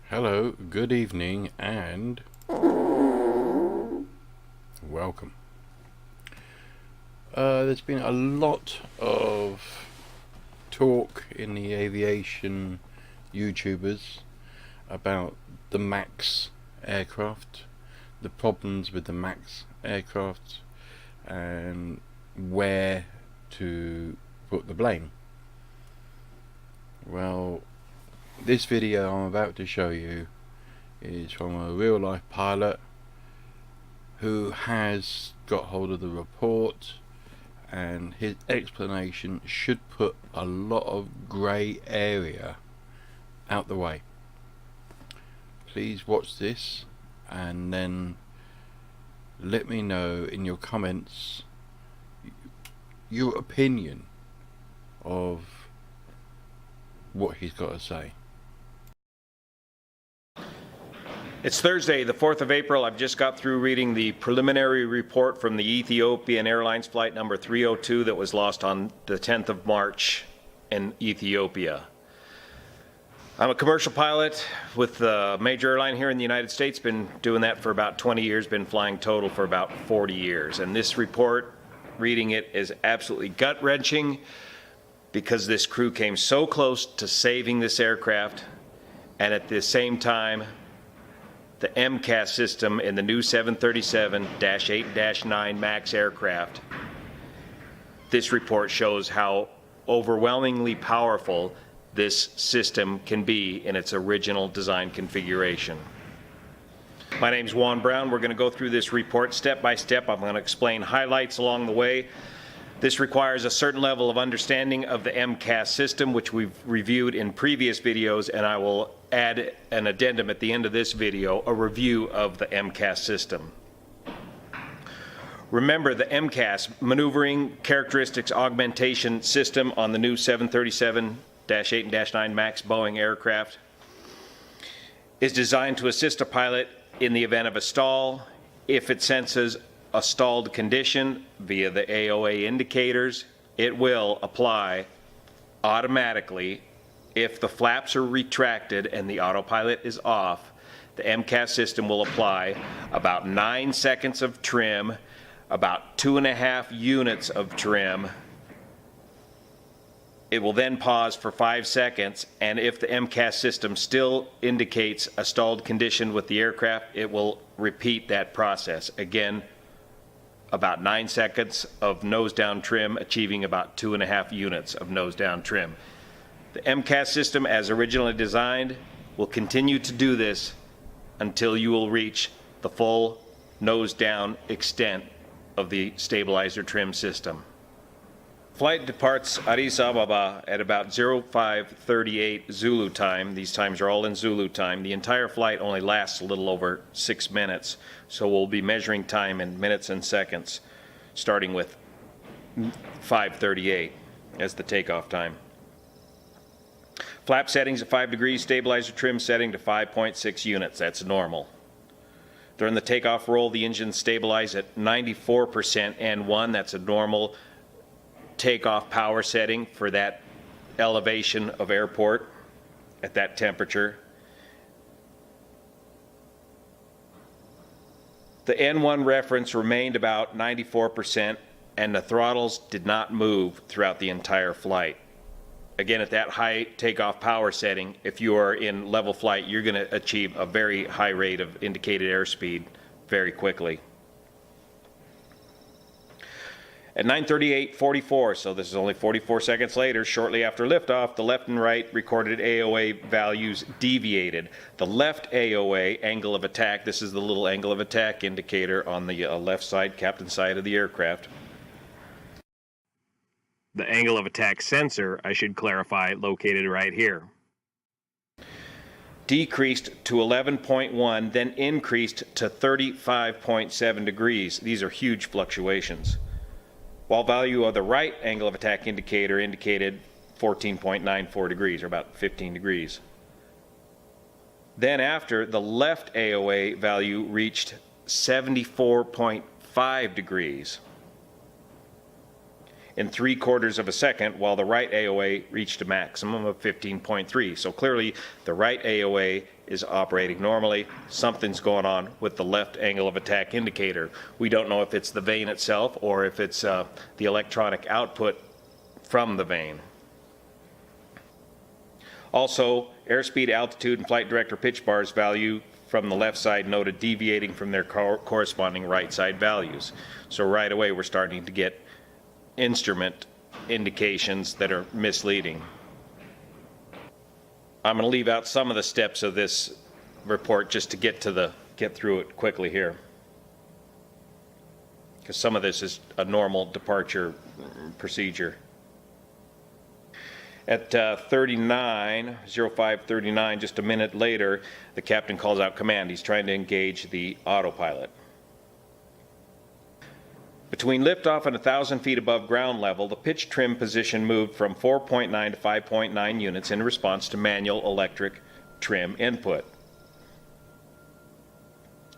Hello, good evening, and welcome. There's been a lot of talk in the aviation YouTubers about the MAX aircraft, the problems with the MAX aircraft, and where to put the blame. Well, this video I'm about to show you is from a real life pilot who has got hold of the report, and his explanation should put a lot of grey area out the way. Please watch this and then let me know in your comments your opinion of what he's got to say. It's Thursday, the 4th of April. I've just got through reading the preliminary report from the Ethiopian Airlines flight number 302 that was lost on the 10th of March in Ethiopia. I'm a commercial pilot with a major airline here in the United States, been doing that for about 20 years, been flying total for about 40 years. And this report, reading it, is absolutely gut-wrenching because this crew came so close to saving this aircraft, and at the same time, the MCAS system in the new 737-8-9 MAX aircraft. This report shows how overwhelmingly powerful this system can be in its original design configuration. My name's Juan Brown. We're going to go through this report step by step. I'm going to explain highlights along the way. This requires a certain level of understanding of the MCAS system, which we've reviewed in previous videos, and I will add an addendum at the end of this video, a review of the MCAS system. Remember, the MCAS, Maneuvering Characteristics Augmentation System, on the new 737-8-9 MAX Boeing aircraft, is designed to assist a pilot in the event of a stall. If it senses a stalled condition via the AOA indicators, it will apply automatically. If the flaps are retracted and the autopilot is off, the MCAS system will apply about 9 seconds of trim, about 2.5 units of trim. It will then pause for 5 seconds, and if the MCAS system still indicates a stalled condition with the aircraft, it will repeat that process. Again, about 9 seconds of nose-down trim, achieving about 2.5 units of nose-down trim. The MCAS system, as originally designed, will continue to do this until you will reach the full nose-down extent of the stabilizer trim system. Flight departs Addis Ababa at about 05:38 Zulu time. These times are all in Zulu time. The entire flight only lasts a little over 6 minutes, so we'll be measuring time in minutes and seconds, starting with 5:38 as the takeoff time. Flap settings at 5 degrees, stabilizer trim setting to 5.6 units. That's normal. During the takeoff roll, the engine stabilized at 94% N1. That's a normal takeoff power setting for that elevation of airport at that temperature. The N1 reference remained about 94%, and the throttles did not move throughout the entire flight. Again, at that high takeoff power setting, if you are in level flight, you're going to achieve a very high rate of indicated airspeed very quickly. At 9:38:44, so this is only 44 seconds later, shortly after liftoff, the left and right recorded AOA values deviated. The left AOA, angle of attack, this is the little angle of attack indicator on the left side, captain side of the aircraft. The angle of attack sensor, I should clarify, located right here, decreased to 11.1, then increased to 35.7 degrees. These are huge fluctuations. While value of the right angle of attack indicator indicated 14.94 degrees, or about 15 degrees. Then after, the left AOA value reached 74.5 degrees. in 3/4 of a second, while the right AOA reached a maximum of 15.3. So clearly the right AOA is operating normally. Something's going on with the left angle of attack indicator. We don't know if it's the vane itself or if it's the electronic output from the vane. Also, airspeed, altitude, and flight director pitch bars value from the left side noted deviating from their corresponding right side values. So right away we're starting to get instrument indications that are misleading. I'm going to leave out some of the steps of this report just to get through it quickly here, because some of this is a normal departure procedure. At 05:39, just a minute later, the captain calls out command. He's trying to engage the autopilot. Between liftoff and 1,000 feet above ground level, the pitch trim position moved from 4.9 to 5.9 units in response to manual electric trim input.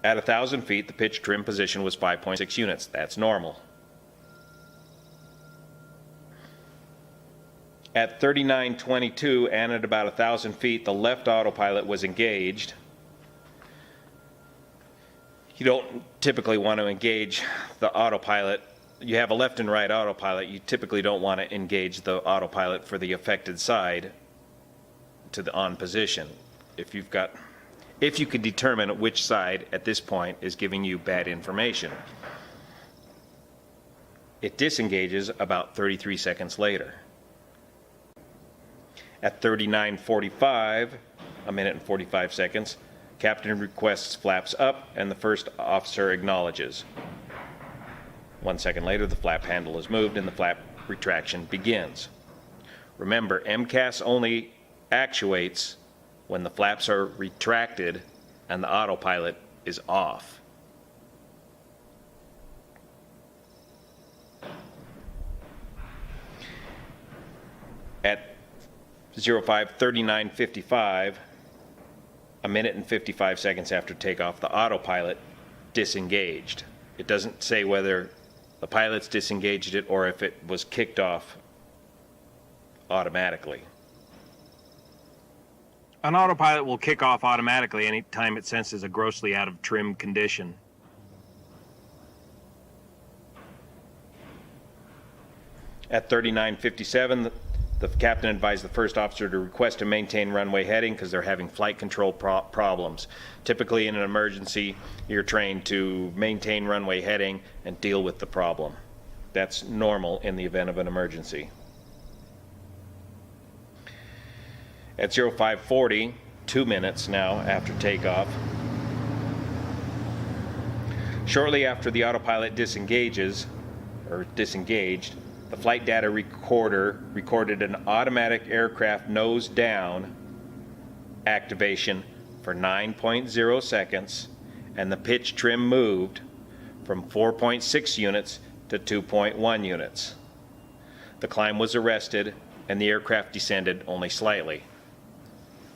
At 1,000 feet, the pitch trim position was 5.6 units. That's normal. At 39:22 and at about 1,000 feet, the left autopilot was engaged. You don't typically want to engage the autopilot. You have a left and right autopilot. You typically don't want to engage the autopilot for the affected side to the on position. If you can determine which side at this point is giving you bad information. It disengages about 33 seconds later. At 39:45, a minute and 45 seconds, captain requests flaps up and the first officer acknowledges. 1 second later, the flap handle is moved and the flap retraction begins. Remember, MCAS only actuates when the flaps are retracted and the autopilot is off. At 05:39:55, a minute and 55 seconds after takeoff, the autopilot disengaged. It doesn't say whether the pilots disengaged it or if it was kicked off automatically. An autopilot will kick off automatically anytime it senses a grossly out of trim condition. At 39:57, the captain advised the first officer to request to maintain runway heading because they're having flight control problems. Typically in an emergency, you're trained to maintain runway heading and deal with the problem. That's normal in the event of an emergency. At 05:40, 2 minutes now after takeoff, shortly after the autopilot disengaged, the flight data recorder recorded an automatic aircraft nose down activation for 9.0 seconds, and the pitch trim moved from 4.6 units to 2.1 units. The climb was arrested and the aircraft descended only slightly.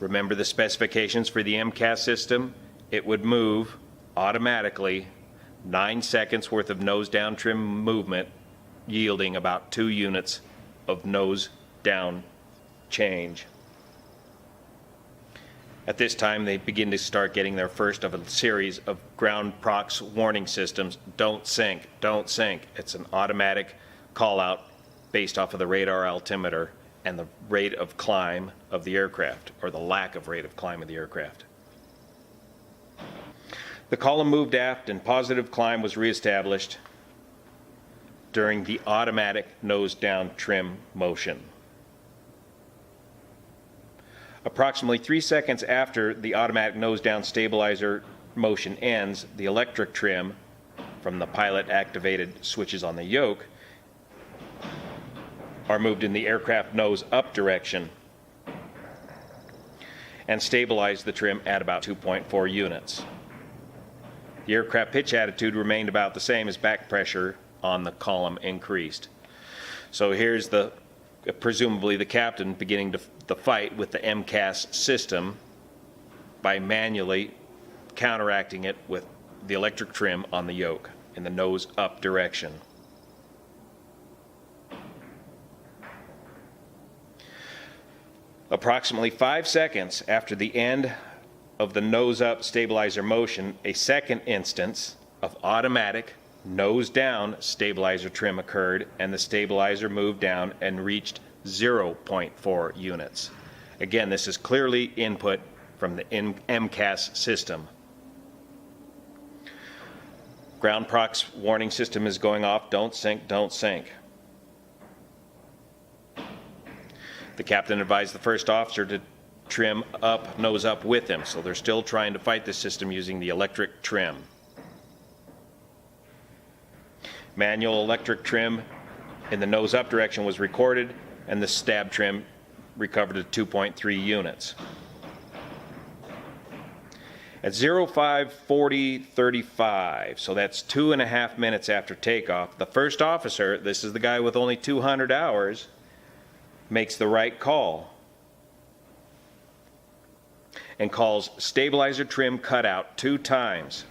Remember the specifications for the MCAS system? It would move automatically 9 seconds worth of nose down trim movement, yielding about 2 units of nose down change. At this time, they begin to start getting their first of a series of ground prox warning systems. Don't sink, don't sink. It's an automatic call out based off of the radar altimeter and the rate of climb of the aircraft, or the lack of rate of climb of the aircraft. The column moved aft and positive climb was reestablished during the automatic nose down trim motion. Approximately 3 seconds after the automatic nose down stabilizer motion ends, the electric trim from the pilot activated switches on the yoke are moved in the aircraft nose up direction and stabilize the trim at about 2.4 units. The aircraft pitch attitude remained about the same as back pressure on the column increased. So here's presumably the captain beginning the fight with the MCAS system by manually counteracting it with the electric trim on the yoke in the nose up direction. Approximately 5 seconds after the end of the nose-up stabilizer motion, a second instance of automatic nose-down stabilizer trim occurred, and the stabilizer moved down and reached 0.4 units. Again, this is clearly input from the MCAS system. Ground prox warning system is going off. Don't sink, don't sink. The captain advised the first officer to trim up, nose up with him. So they're still trying to fight this system using the electric trim. Manual electric trim in the nose up direction was recorded, and the stab trim recovered at 2.3 units. At 05:40:35, so that's 2.5 minutes after takeoff, the first officer, this is the guy with only 200 hours, makes the right call and calls stabilizer trim cutout 2 times.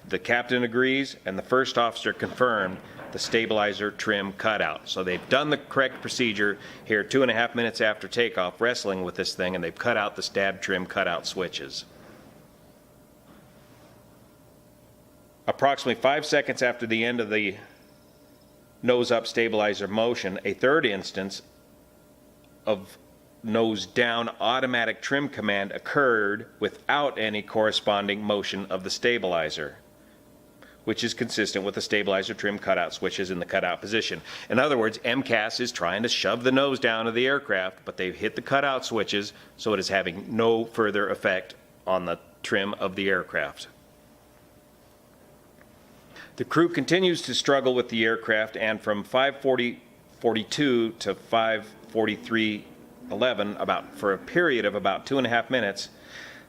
The captain agrees, and the first officer confirmed the stabilizer trim cutout. So they've done the correct procedure here 2.5 minutes after takeoff, wrestling with this thing, and they've cut out the stab trim cutout switches. Approximately 5 seconds after the end of the nose-up stabilizer motion, a third instance of nose-down automatic trim command occurred without any corresponding motion of the stabilizer, which is consistent with the stabilizer trim cutout switches in the cutout position. In other words, MCAS is trying to shove the nose down of the aircraft, but they've hit the cutout switches, so it is having no further effect on the trim of the aircraft. The crew continues to struggle with the aircraft, and from 5:42 to 5:43:11, for a period of about 2.5 minutes,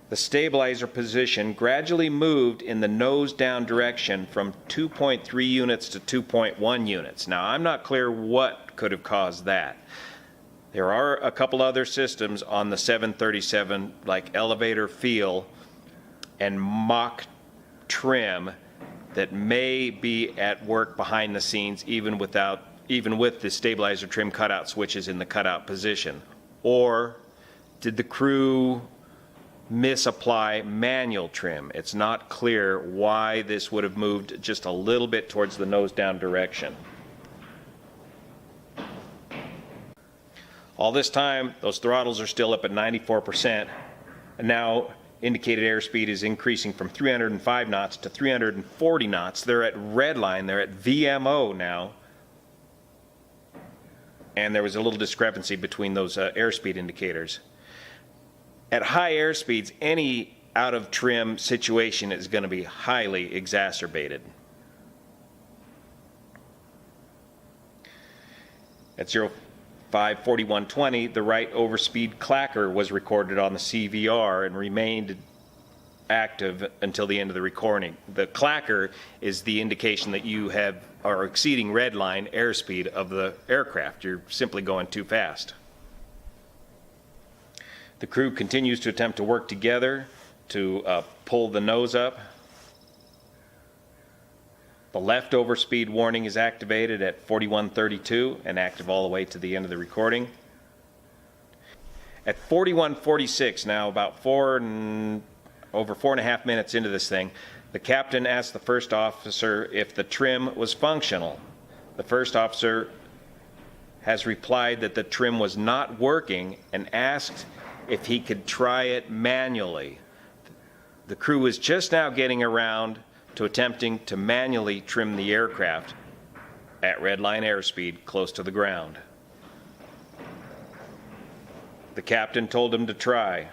the stabilizer position gradually moved in the nose down direction from 2.3 units to 2.1 units. Now, I'm not clear what could have caused that. There are a couple other systems on the 737, like elevator feel and mock trim, that may be at work behind the scenes even with the stabilizer trim cutout switches in the cutout position. Or did the crew misapply manual trim? It's not clear why this would have moved just a little bit towards the nose down direction. All this time, those throttles are still up at 94%, and now indicated airspeed is increasing from 305 knots to 340 knots. They're at red line, they're at VMO now. And there was a little discrepancy between those airspeed indicators. At high airspeeds, any out of trim situation is going to be highly exacerbated. At 05:41:20, the right overspeed clacker was recorded on the CVR and remained active until the end of the recording. The clacker is the indication that you are exceeding red line airspeed of the aircraft. You're simply going too fast. The crew continues to attempt to work together to pull the nose up. The left overspeed warning is activated at 41:32 and active all the way to the end of the recording. At 41:46, now about over 4.5 minutes into this thing, the captain asked the first officer if the trim was functional. The first officer has replied that the trim was not working and asked if he could try it manually. The crew is just now getting around to attempting to manually trim the aircraft at redline airspeed close to the ground. The captain told him to try.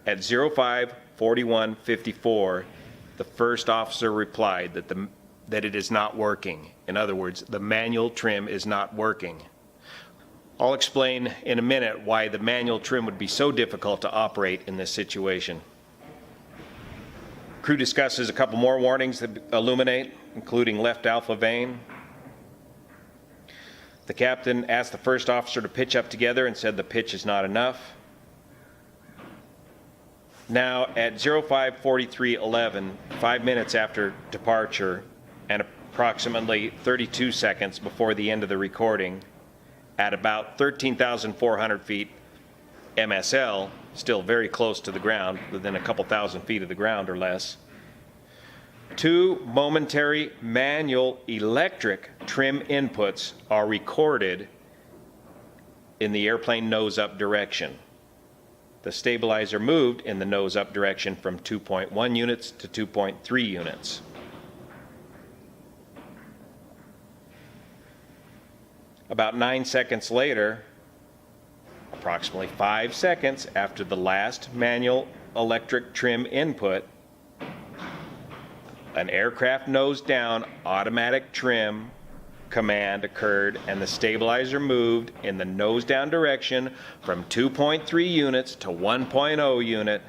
At 05:41:54, the first officer replied that it is not working. In other words, the manual trim is not working. I'll explain in a minute why the manual trim would be so difficult to operate in this situation. Crew discusses a couple more warnings that illuminate, including left alpha vane. The captain asked the first officer to pitch up together and said the pitch is not enough. Now at 05:43:11, 5 minutes after departure and approximately 32 seconds before the end of the recording, at about 13,400 feet, MSL, still very close to the ground, within a couple thousand feet of the ground or less. 2 momentary manual electric trim inputs are recorded in the airplane nose-up direction. The stabilizer moved in the nose-up direction from 2.1 units to 2.3 units. About 9 seconds later, approximately 5 seconds after the last manual electric trim input, an aircraft nose down automatic trim command occurred, and the stabilizer moved in the nose down direction from 2.3 units to 1.0 unit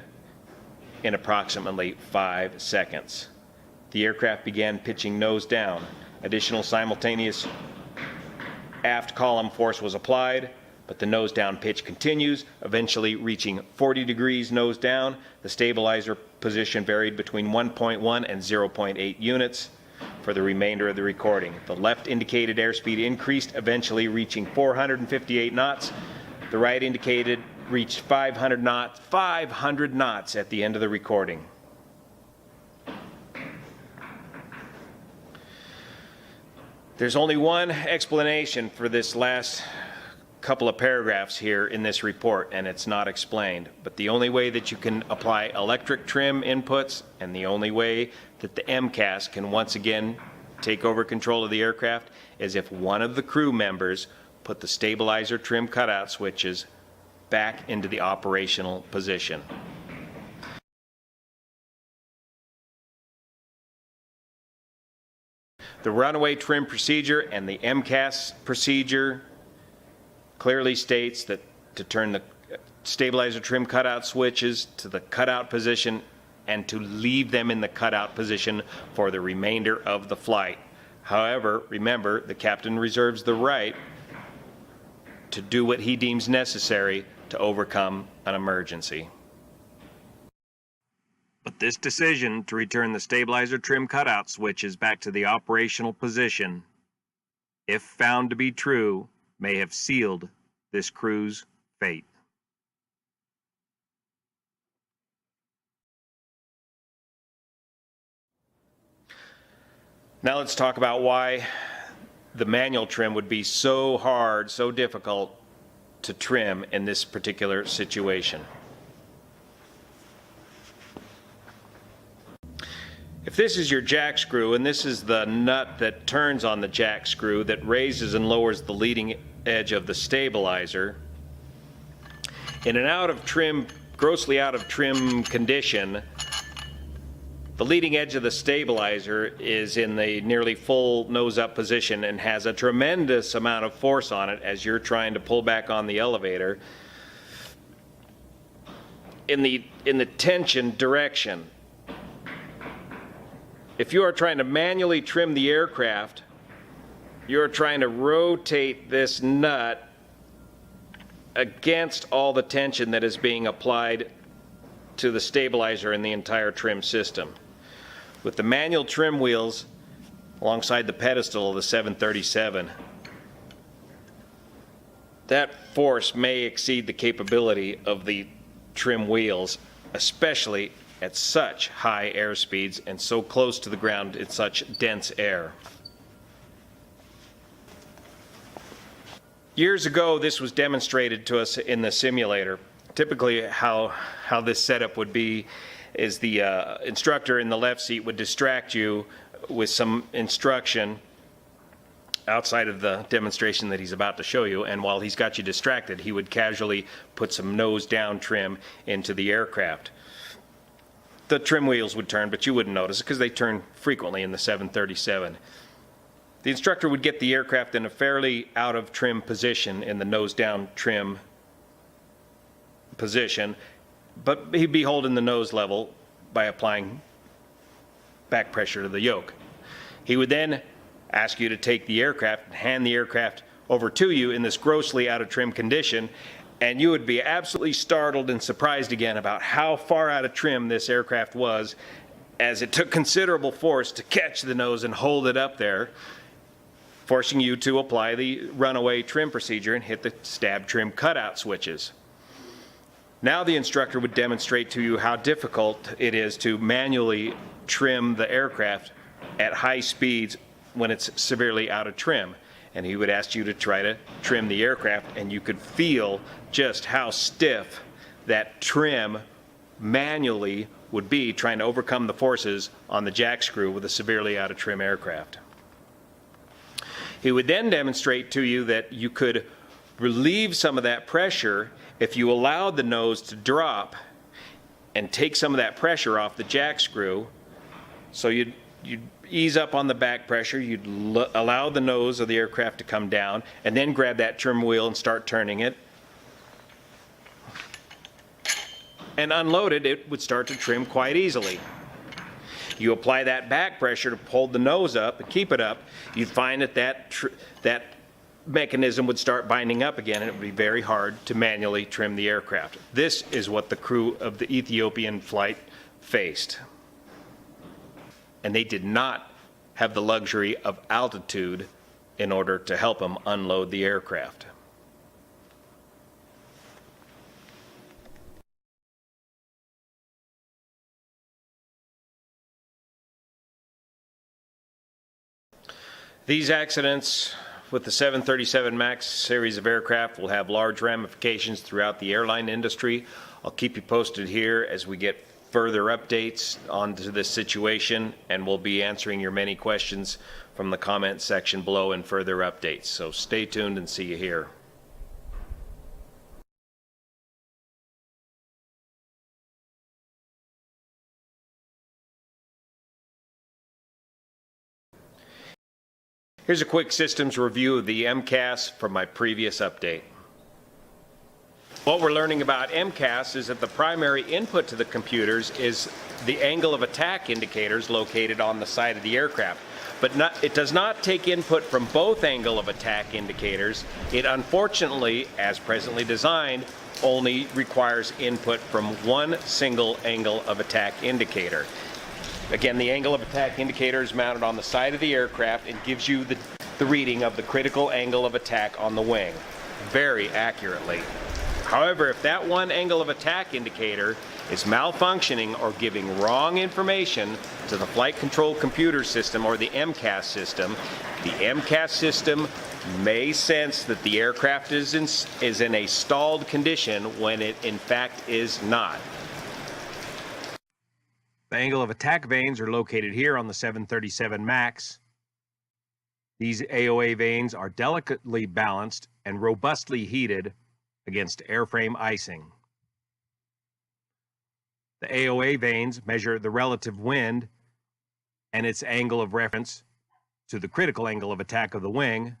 in approximately 5 seconds. The aircraft began pitching nose down. Additional simultaneous aft column force was applied, but the nose down pitch continues, eventually reaching 40 degrees nose down. The stabilizer position varied between 1.1 and 0.8 units for the remainder of the recording. The left indicated airspeed increased, eventually reaching 458 knots. The right indicated reached 500 knots at the end of the recording. There's only one explanation for this last couple of paragraphs here in this report, and it's not explained. But the only way that you can apply electric trim inputs, and the only way that the MCAS can once again take over control of the aircraft, is if one of the crew members put the stabilizer trim cutout switches back into the operational position. The runaway trim procedure and the MCAS procedure clearly states that to turn the stabilizer trim cutout switches to the cutout position and to leave them in the cutout position for the remainder of the flight. However, remember, the captain reserves the right to do what he deems necessary to overcome an emergency. But this decision to return the stabilizer trim cutout switches back to the operational position, if found to be true, may have sealed this crew's fate. Now let's talk about why the manual trim would be so hard, so difficult to trim in this particular situation. If this is your jack screw, and this is the nut that turns on the jack screw that raises and lowers the leading edge of the stabilizer, in an out of trim, grossly out of trim condition, the leading edge of the stabilizer is in the nearly full nose up position and has a tremendous amount of force on it as you're trying to pull back on the elevator in the tension direction. If you are trying to manually trim the aircraft, you're trying to rotate this nut against all the tension that is being applied to the stabilizer and the entire trim system. With the manual trim wheels alongside the pedestal of the 737, that force may exceed the capability of the trim wheels, especially at such high air speeds and so close to the ground in such dense air. Years ago, this was demonstrated to us in the simulator. Typically, how this setup would be is the instructor in the left seat would distract you with some instruction outside of the demonstration that he's about to show you, and while he's got you distracted, he would casually put some nose down trim into the aircraft. The trim wheels would turn, but you wouldn't notice it because they turn frequently in the 737. The instructor would get the aircraft in a fairly out of trim position in the nose down trim position, but he'd be holding the nose level by applying back pressure to the yoke. He would then ask you to take the aircraft and hand the aircraft over to you in this grossly out of trim condition, and you would be absolutely startled and surprised again about how far out of trim this aircraft was, as it took considerable force to catch the nose and hold it up there, forcing you to apply the runaway trim procedure and hit the stab trim cutout switches. Now the instructor would demonstrate to you how difficult it is to manually trim the aircraft at high speeds when it's severely out of trim. And he would ask you to try to trim the aircraft, and you could feel just how stiff that trim manually would be trying to overcome the forces on the jack screw with a severely out of trim aircraft. He would then demonstrate to you that you could relieve some of that pressure if you allowed the nose to drop and take some of that pressure off the jack screw. So you'd ease up on the back pressure, you'd allow the nose of the aircraft to come down, and then grab that trim wheel and start turning it. And unload it, it would start to trim quite easily. You apply that back pressure to hold the nose up and keep it up, you'd find that that mechanism would start binding up again, and it would be very hard to manually trim the aircraft. This is what the crew of the Ethiopian flight faced. And they did not have the luxury of altitude in order to help them unload the aircraft. These accidents with the 737 MAX series of aircraft will have large ramifications throughout the airline industry. I'll keep you posted here as we get further updates onto this situation, and we'll be answering your many questions from the comment section below in further updates. So stay tuned and see you here. Here's a quick systems review of the MCAS from my previous update. What we're learning about MCAS is that the primary input to the computers is the angle of attack indicators located on the side of the aircraft. But it does not take input from both angle of attack indicators. It unfortunately, as presently designed, only requires input from one single angle of attack indicator. Again, the angle of attack indicator is mounted on the side of the aircraft and gives you the reading of the critical angle of attack on the wing very accurately. However, if that one angle of attack indicator is malfunctioning or giving wrong information to the flight control computer system or the MCAS system may sense that the aircraft is in a stalled condition when it in fact is not. The angle of attack vanes are located here on the 737 MAX. These AOA vanes are delicately balanced and robustly heated against airframe icing. The AOA vanes measure the relative wind and its angle of reference to the critical angle of attack of the wing.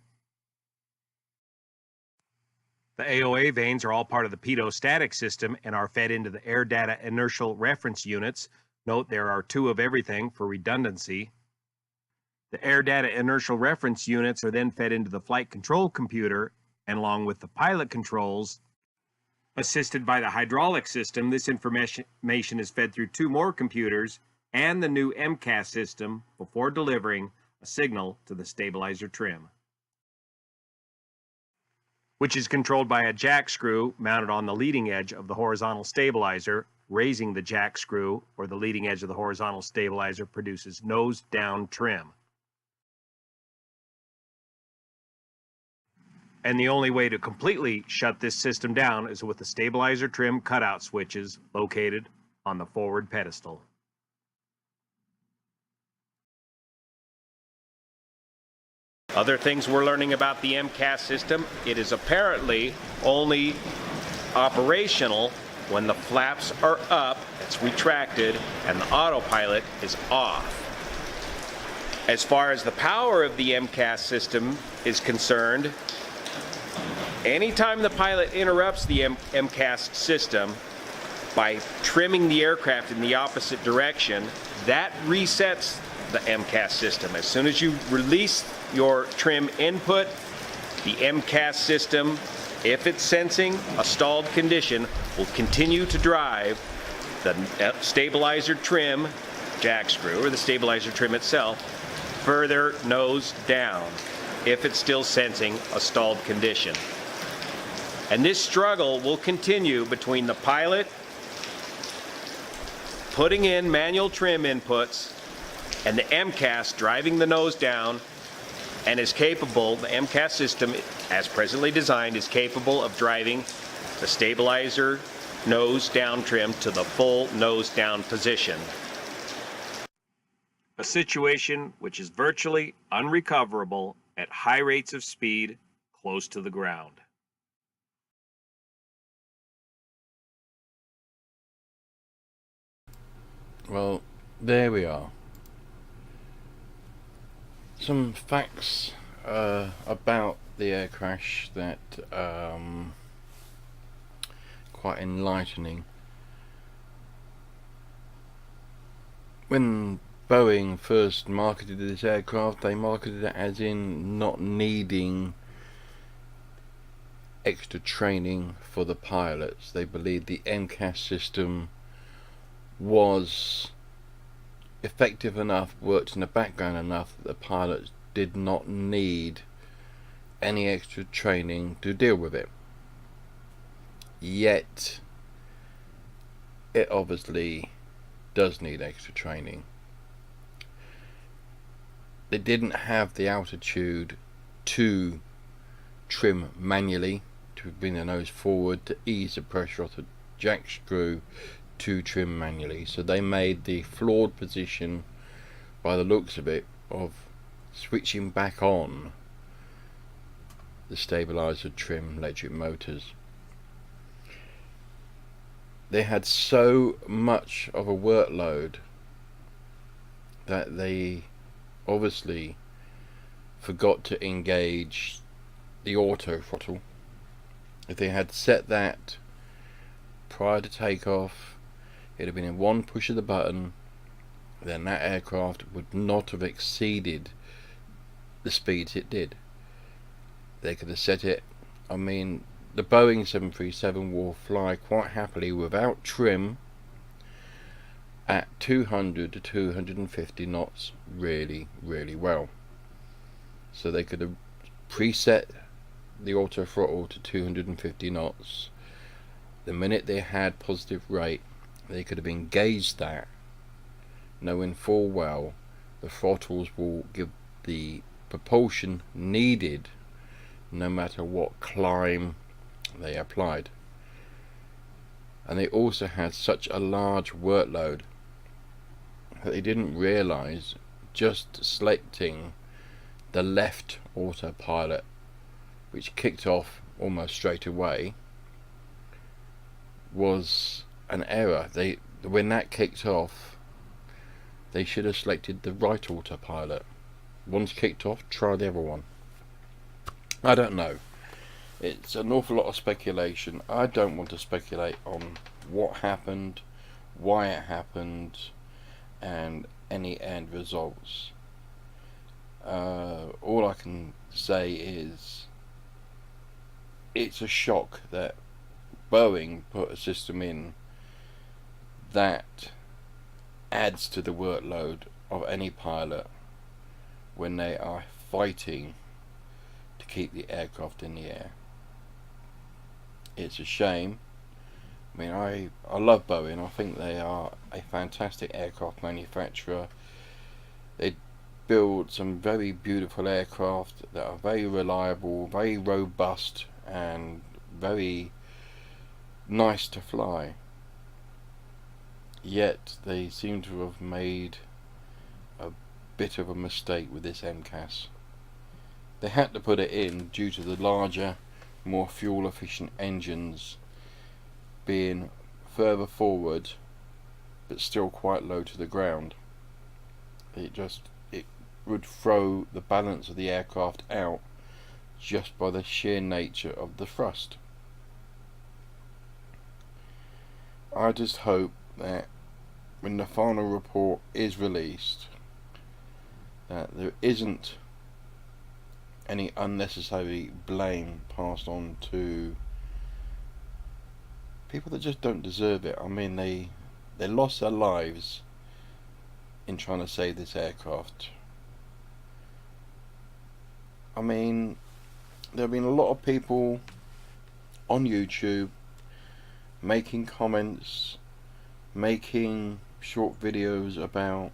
The AOA vanes are all part of the pedostatic system and are fed into the air data inertial reference units. Note there are two of everything for redundancy. The air data inertial reference units are then fed into the flight control computer, and along with the pilot controls, assisted by the hydraulic system, this information is fed through two more computers and the new MCAS system before delivering a signal to the stabilizer trim, which is controlled by a jack screw mounted on the leading edge of the horizontal stabilizer. Raising the jack screw or the leading edge of the horizontal stabilizer produces nose down trim. And the only way to completely shut this system down is with the stabilizer trim cutout switches located on the forward pedestal. Other things we're learning about the MCAS system, it is apparently only operational when the flaps are up, it's retracted, and the autopilot is off. As far as the power of the MCAS system is concerned, anytime the pilot interrupts the MCAS system by trimming the aircraft in the opposite direction, that resets the MCAS system. As soon as you release your trim input, the MCAS system, if it's sensing a stalled condition, will continue to drive the stabilizer trim jack screw, or the stabilizer trim itself, further nose down if it's still sensing a stalled condition. And this struggle will continue between the pilot putting in manual trim inputs and the MCAS driving the nose down, and is capable, the MCAS system as presently designed is capable of driving the stabilizer nose down trim to the full nose down position. A situation which is virtually unrecoverable at high rates of speed close to the ground. Well, there we are. Some facts about the air crash that quite enlightening. When Boeing first marketed this aircraft, they marketed it as in not needing extra training for the pilots. They believed the MCAS system was effective enough, worked in the background enough that the pilots did not need any extra training to deal with it. Yet it obviously does need extra training. They didn't have the altitude to trim manually, to bring the nose forward, to ease the pressure off the jack screw, to trim manually. So they made the flawed position, by the looks of it, of switching back on the stabilizer trim electric motors. They had so much of a workload that they obviously forgot to engage the auto throttle. If they had set that prior to takeoff, it'd have been in one push of the button, then that aircraft would not have exceeded the speeds it did. They could have set it, I mean, the Boeing 737 will fly quite happily without trim at 200 to 250 knots really well. So they could have preset the auto throttle to 250 knots. The minute they had positive rate, they could have engaged that, knowing full well the throttles will give the propulsion needed no matter what climb they applied. And they also had such a large workload that they didn't realize just selecting the left autopilot, which kicked off almost straight away, was an error. When that kicked off, they should have selected the right autopilot. Once kicked off, try the other one. I don't know. It's an awful lot of speculation. I don't want to speculate on what happened, why it happened, and any end results. All I can say is it's a shock that Boeing put a system in that adds to the workload of any pilot when they are fighting to keep the aircraft in the air. It's a shame. I mean, I love Boeing. I think they are a fantastic aircraft manufacturer. They build some very beautiful aircraft that are very reliable, very robust, and very nice to fly. Yet they seem to have made a bit of a mistake with this MCAS. They had to put it in due to the larger, more fuel efficient engines being further forward but still quite low to the ground. It would throw the balance of the aircraft out just by the sheer nature of the thrust. I just hope that when the final report is released, that there isn't any unnecessary blame passed on to people that just don't deserve it. I mean, they lost their lives in trying to save this aircraft. I mean, there have been a lot of people on YouTube, making comments, making short videos about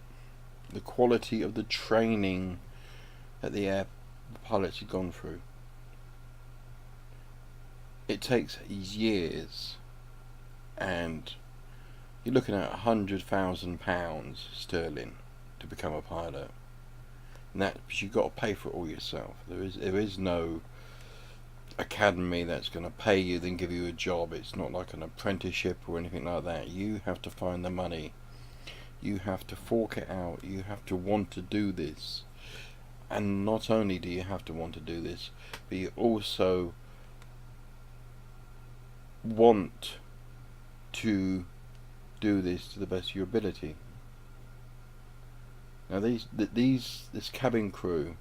the quality of the training that the air pilots have gone through. It takes years, and you're looking at £100,000 sterling to become a pilot, and that you've got to pay for it all yourself. There is no academy that's going to pay you then give you a job. It's not like an apprenticeship or anything like that. You have to find the money, you have to fork it out, you have to want to do this. And not only do you have to want to do this, but you also want to do this to the best of your ability. Now this cabin crew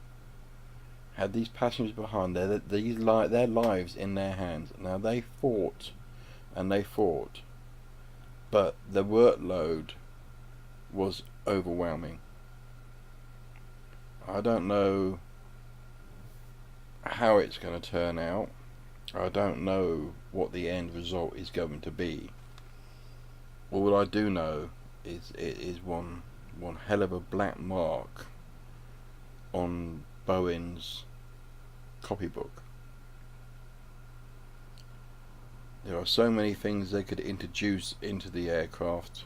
had these passengers behind their lives in their hands. Now they fought and they fought, but the workload was overwhelming. I don't know how it's going to turn out. I don't know what the end result is going to be. All I do know is it is one hell of a black mark on Boeing's copybook. There are so many things they could introduce into the aircraft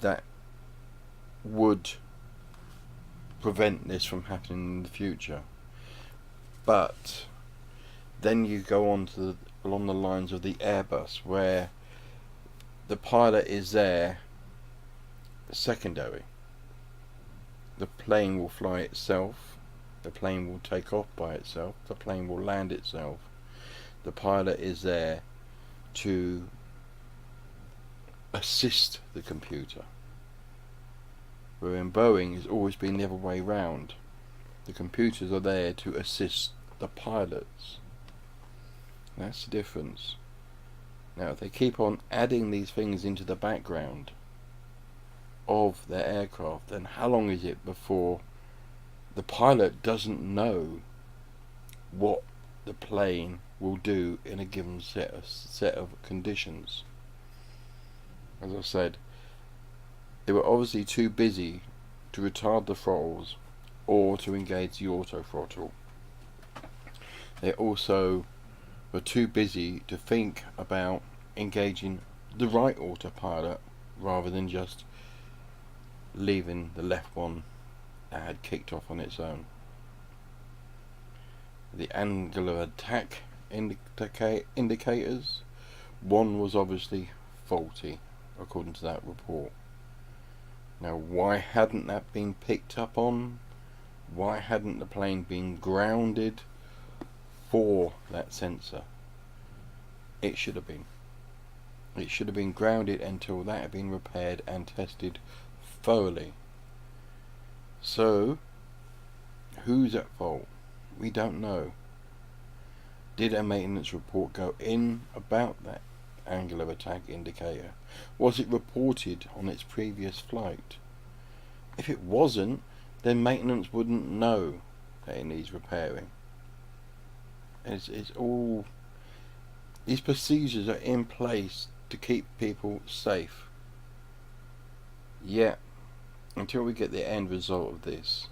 that would prevent this from happening in the future. But then you go on to along the lines of the Airbus, where the pilot is there secondary. The plane will fly itself, the plane will take off by itself, the plane will land itself. The pilot is there to assist the computer, where in Boeing it's always been the other way round. The computers are there to assist the pilots. That's the difference. Now if they keep on adding these things into the background of their aircraft, then how long is it before the pilot doesn't know what the plane will do in a given set of conditions? As I said, they were obviously too busy to retard the throttles or to engage the auto throttle. They also were too busy to think about engaging the right autopilot rather than just leaving the left one that had kicked off on its own. The angle of attack indicators, one was obviously faulty according to that report. Now why hadn't that been picked up on? Why hadn't the plane been grounded for that sensor? It should have been. It should have been grounded until that had been repaired and tested thoroughly. So who's at fault? We don't know. Did a maintenance report go in about that angle of attack indicator? Was it reported on its previous flight? If it wasn't, then maintenance wouldn't know that it needs repairing. It's all, these procedures are in place to keep people safe. Yet, until we get the end result of this,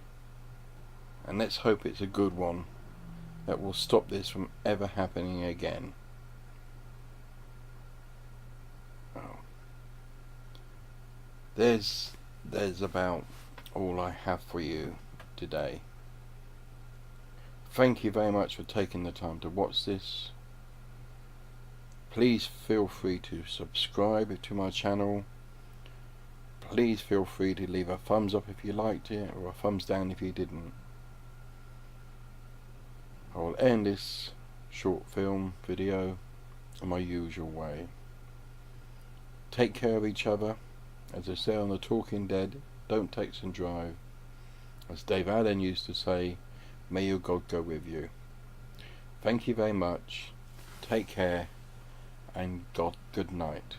and let's hope it's a good one that will stop this from ever happening again. Oh. There's about all I have for you today. Thank you very much for taking the time to watch this. Please feel free to subscribe to my channel. Please feel free to leave a thumbs up if you liked it, or a thumbs down if you didn't. I will end this short film video in my usual way. Take care of each other. As they say on The Talking Dead, don't text and drive. As Dave Allen used to say, may your God go with you. Thank you very much. Take care and good night.